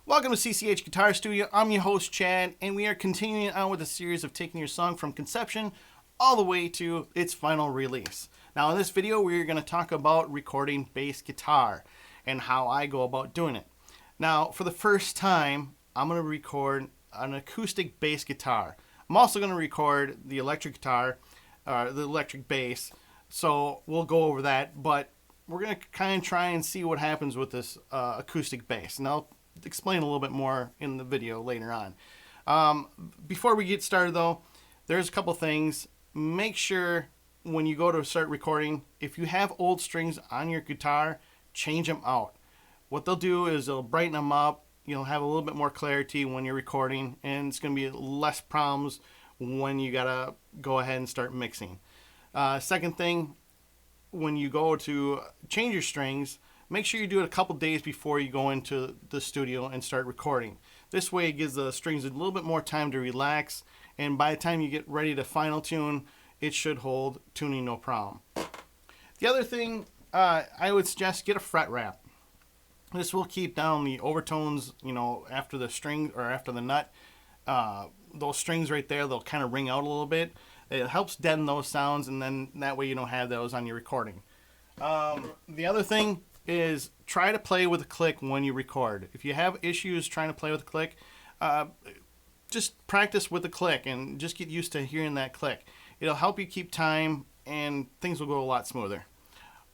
Welcome to CCH Guitar Studio. I'm your host, Chad, and we are continuing on with a series of taking your song from conception all the way to its final release. Now, in this video, we're going to talk about recording bass guitar and how I go about doing it. Now, for the first time, I'm going to record an acoustic bass guitar. I'm also going to record the electric guitar, the electric bass, so we'll go over that, but we're going to kind of try and see what happens with this acoustic bass. And I'll explain a little bit more in the video later on. Before we get started though, there's a couple things. Make sure when you go to start recording, if you have old strings on your guitar, change them out. What they'll do is they'll brighten them up. You'll have a little bit more clarity when you're recording, and it's going to be less problems when you gotta go ahead and start mixing. Second thing, when you go to change your strings, make sure you do it a couple days before you go into the studio and start recording. This way it gives the strings a little bit more time to relax, and by the time you get ready to final tune, it should hold tuning no problem. The other thing, I would suggest get a fret wrap. This will keep down the overtones, after the string or after the nut. Those strings right there, they'll kind of ring out a little bit. It helps deaden those sounds, and then that way you don't have those on your recording. The other thing is try to play with a click when you record. If you have issues trying to play with a click, just practice with a click and just get used to hearing that click. It'll help you keep time and things will go a lot smoother.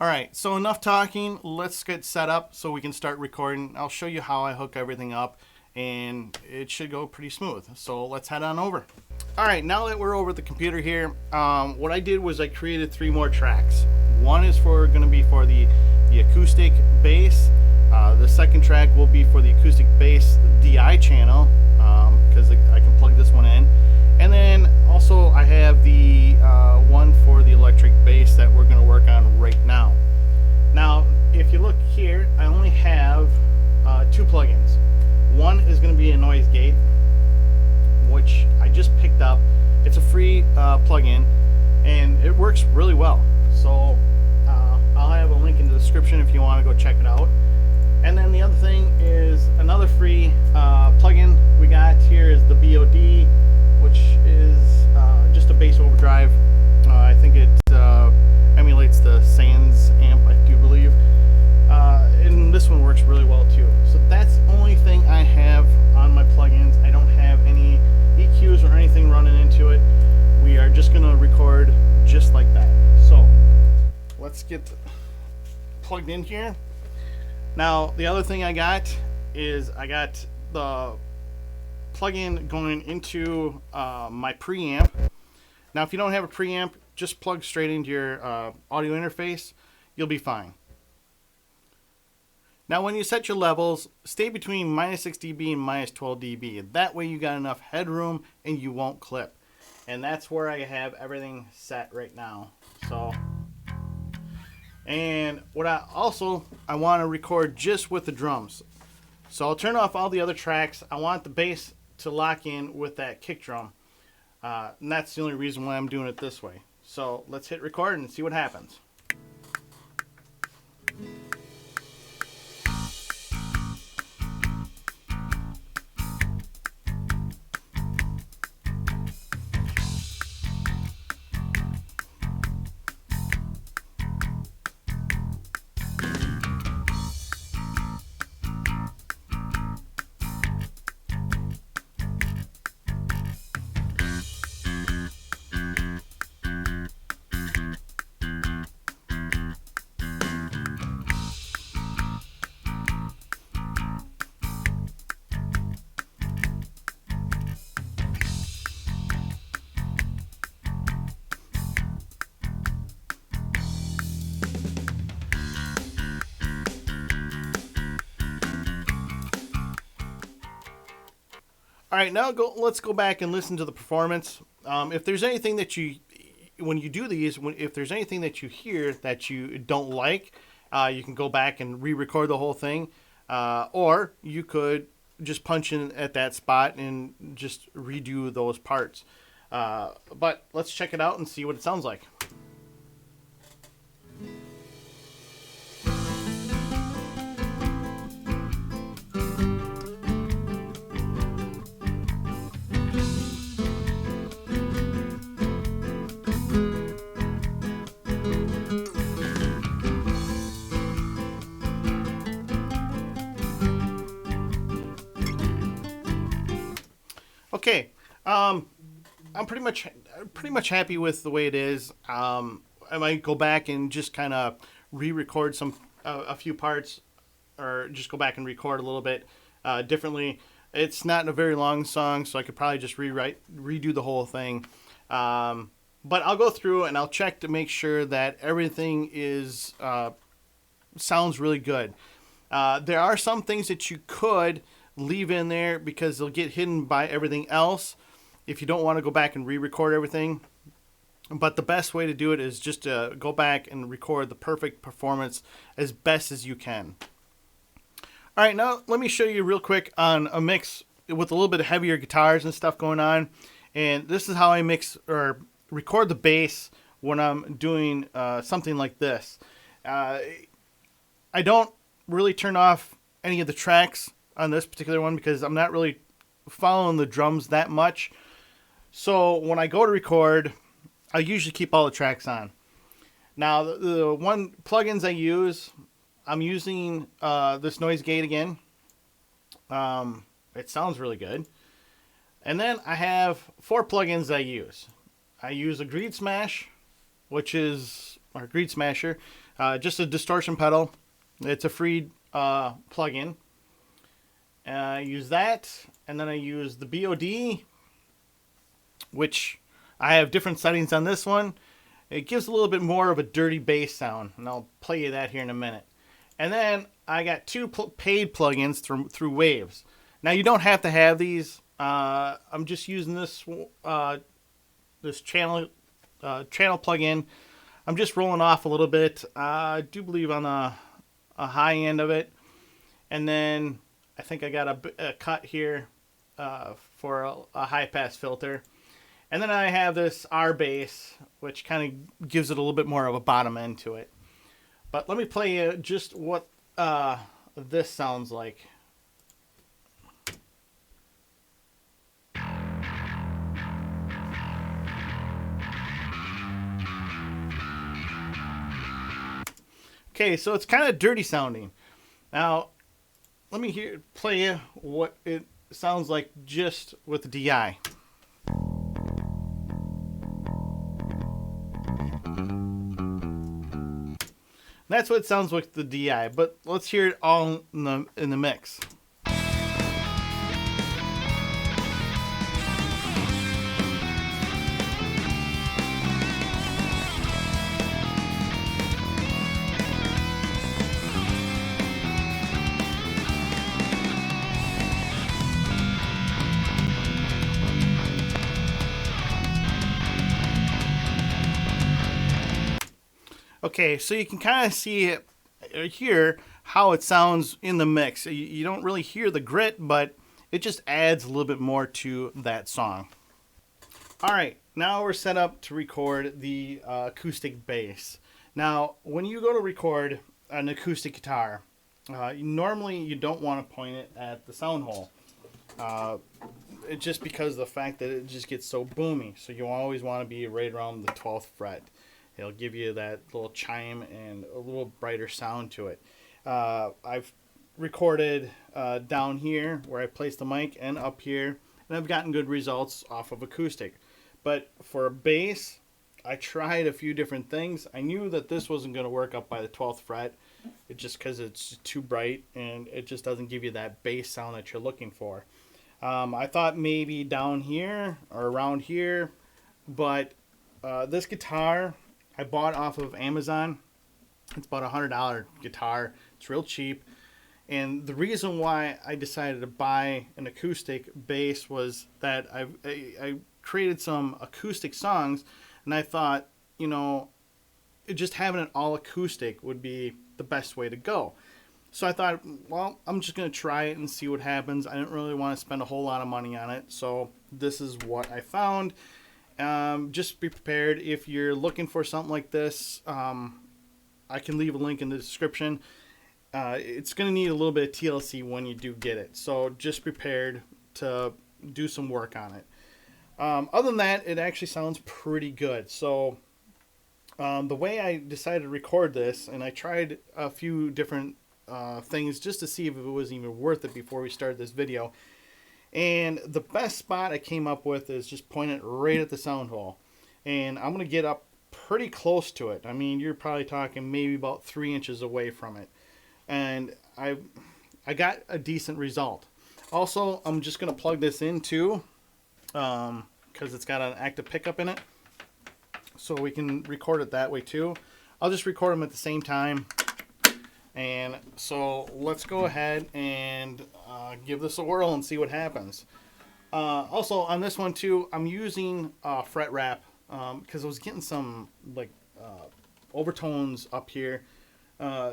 Alright, so enough talking. Let's get set up so we can start recording. I'll show you how I hook everything up, and it should go pretty smooth. So let's head on over. Alright, now that we're over at the computer here, what I did was I created 3 more tracks. One is going to be for the acoustic bass. The second track will be for the acoustic bass DI channel, because I can plug this one in. And then also I have the one for the electric bass that we're going to work on right now. Now, if you look here, I only have 2 plugins. One is going to be a noise gate, which I just picked up. It's a free plugin, and it works really well. So I'll have a link in the description if you want to go check it out. And then the other thing is another free plugin we got here is the BOD, which is just a bass overdrive. I think it emulates the Sans amp, I do believe. And this one works really well too. So that's the only thing I have on my plugins. I don't have any EQs or anything running into it. We are just going to record just like that. So let's get plugged in here. Now, the other thing I got is I got the plug-in going into my preamp. Now, if you don't have a preamp, just plug straight into your audio interface. You'll be fine. Now, when you set your levels, stay between -6 dB and -12 dB. That way you got enough headroom and you won't clip. And that's where I have everything set right now. So, and what I want to record just with the drums. So I'll turn off all the other tracks. I want the bass to lock in with that kick drum. And that's the only reason why I'm doing it this way. So let's hit record and see what happens. All right, now let's go back and listen to the performance. If there's anything that when you do these, if there's anything that you hear that you don't like, you can go back and re-record the whole thing, or you could just punch in at that spot and just redo those parts. But let's check it out and see what it sounds like. Okay, I'm pretty much happy with the way it is. I might go back and just kind of re-record a few parts, or just go back and record a little bit differently. It's not a very long song, so I could probably just redo the whole thing. But I'll go through and I'll check to make sure that everything is sounds really good. There are some things that you could leave in there because they'll get hidden by everything else if you don't want to go back and re-record everything. But the best way to do it is just to go back and record the perfect performance as best as you can. All right, now let me show you real quick on a mix with a little bit of heavier guitars and stuff going on. And this is how I mix or record the bass when I'm doing something like this. I don't really turn off any of the tracks on this particular one because I'm not really following the drums that much. So when I go to record, I usually keep all the tracks on. Now, the one plugins I use, I'm using this noise gate again. It sounds really good. And then I have 4 plugins I use. I use a Greed Smash, which is our Greed Smasher, just a distortion pedal. It's a free plugin. I use that, and then I use the BOD, which I have different settings on this one. It gives a little bit more of a dirty bass sound, and I'll play you that here in a minute. And then I got 2 paid plugins through Waves. Now you don't have to have these. I'm just using this this channel plugin. I'm just rolling off a little bit. I do believe on a high end of it, and then I think I got a cut here for a high pass filter. And then I have this R bass, which kind of gives it a little bit more of a bottom end to it. But let me play you just what this sounds like. Okay, so it's kind of dirty sounding. Now, let me play you what it sounds like just with the DI. That's what it sounds like with the DI, but let's hear it all in the mix. Okay, so you can kind of see it, hear how it sounds in the mix. You don't really hear the grit, but it just adds a little bit more to that song. All right, now we're set up to record the acoustic bass. Now, when you go to record an acoustic guitar, normally you don't want to point it at the sound hole. Just because of the fact that it just gets so boomy. So you always want to be right around the 12th fret. It'll give you that little chime and a little brighter sound to it. I've recorded down here where I placed the mic and up here, and I've gotten good results off of acoustic. But for bass, I tried a few different things. I knew that this wasn't going to work up by the 12th fret, just because it's too bright and it just doesn't give you that bass sound that you're looking for. I thought maybe down here or around here, but this guitar I bought off of Amazon. It's about $100 guitar. It's real cheap. And the reason why I decided to buy an acoustic bass was that I created some acoustic songs, and I thought, you know, just having it all acoustic would be the best way to go. So I thought, well, I'm just going to try it and see what happens. I didn't really want to spend a whole lot of money on it, so this is what I found. Just be prepared if you're looking for something like this. I can leave a link in the description. It's going to need a little bit of TLC when you do get it, so just prepared to do some work on it. Other than that, it actually sounds pretty good. So the way I decided to record this, and I tried a few different things just to see if it was even worth it before we started this video, And the best spot I came up with is just point it right at the sound hole. And I'm going to get up pretty close to it. I mean, you're probably talking maybe about 3 inches away from it. And I got a decent result. Also, I'm just going to plug this into, because it's got an active pickup in it. So we can record it that way too. I'll just record them at the same time. And so let's go ahead and give this a whirl and see what happens. Also on this one too, I'm using fret wrap because I was getting some like overtones up here.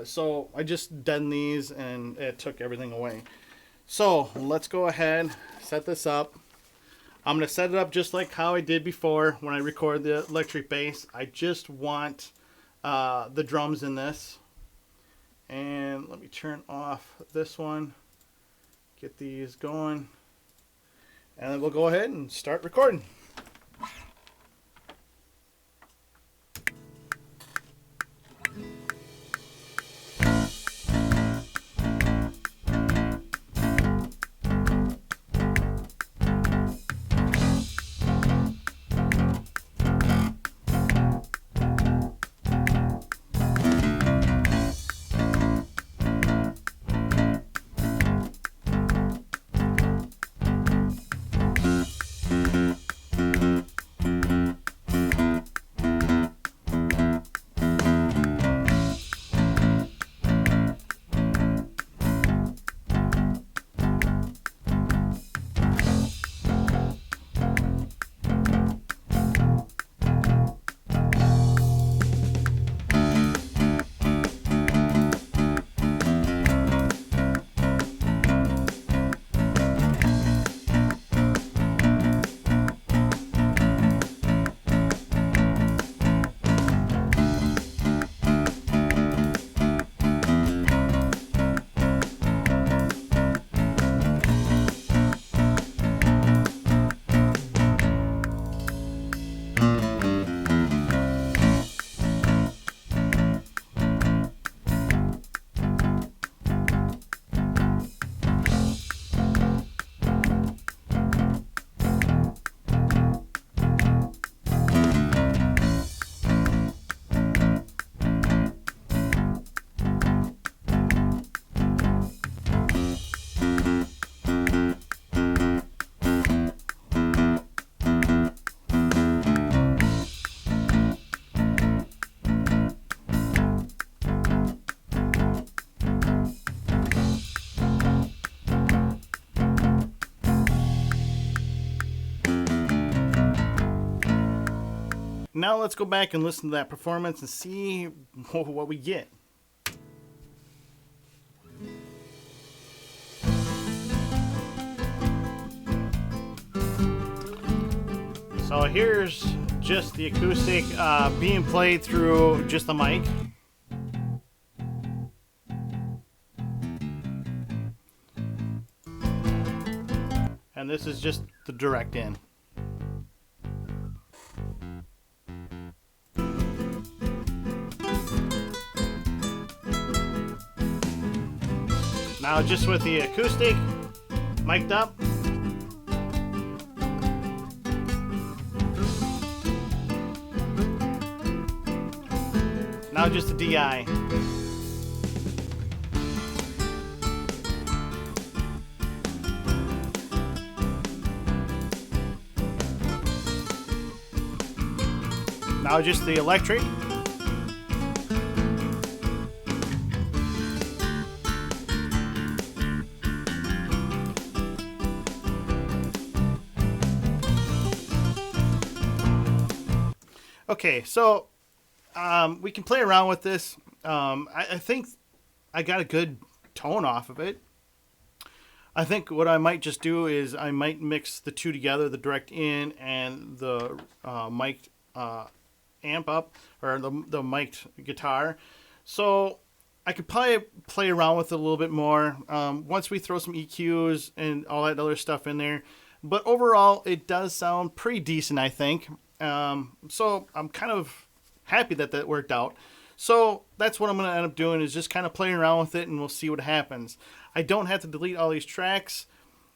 So I just deadened these and it took everything away. So let's go ahead, set this up. I'm going to set it up just like how I did before when I recorded the electric bass. I just want the drums in this. And let me turn off this one, get these going, and then we'll go ahead and start recording. Now let's go back and listen to that performance and see what we get. So here's just the acoustic being played through just the mic. And this is just the direct in. Now just with the acoustic mic'd up. Now just the DI. Now just the electric. Okay, so we can play around with this. I think I got a good tone off of it. I think what I might just do is I might mix the two together, the direct in and the mic'd amp up, or the mic'd guitar. So I could probably play around with it a little bit more once we throw some EQs and all that other stuff in there. But overall, it does sound pretty decent, I think. So I'm kind of happy that that worked out. So that's what I'm going to end up doing, is just kind of playing around with it, and we'll see what happens. I don't have to delete all these tracks.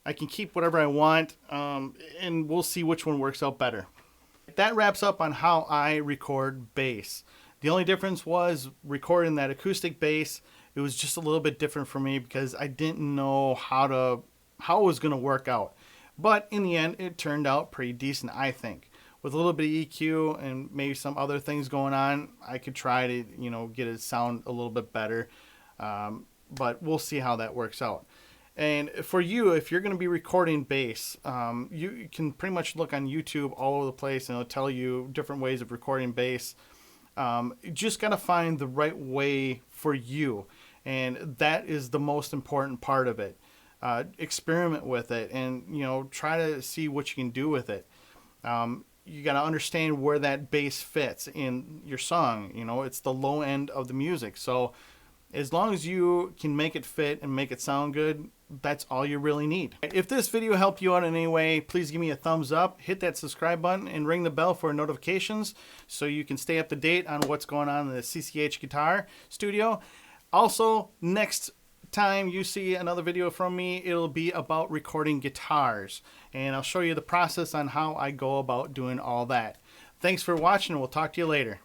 I can keep whatever I want, and we'll see which one works out better. That wraps up on how I record bass. The only difference was recording that acoustic bass. It was just a little bit different for me because I didn't know how it was going to work out. But in the end, it turned out pretty decent, I think. With a little bit of EQ and maybe some other things going on, I could try to, get it sound a little bit better. But we'll see how that works out. And for you, if you're going to be recording bass, you can pretty much look on YouTube all over the place, and it'll tell you different ways of recording bass. You just got to find the right way for you, and that is the most important part of it. Experiment with it, and try to see what you can do with it. You got to understand where that bass fits in your song. It's the low end of the music, so as long as you can make it fit and make it sound good, that's all you really need. If this video helped you out in any way, please give me a thumbs up, hit that subscribe button, and ring the bell for notifications so you can stay up to date on what's going on in the CCH Guitar Studio. Also, next time you see another video from me, it'll be about recording guitars, and I'll show you the process on how I go about doing all that. Thanks for watching, and we'll talk to you later.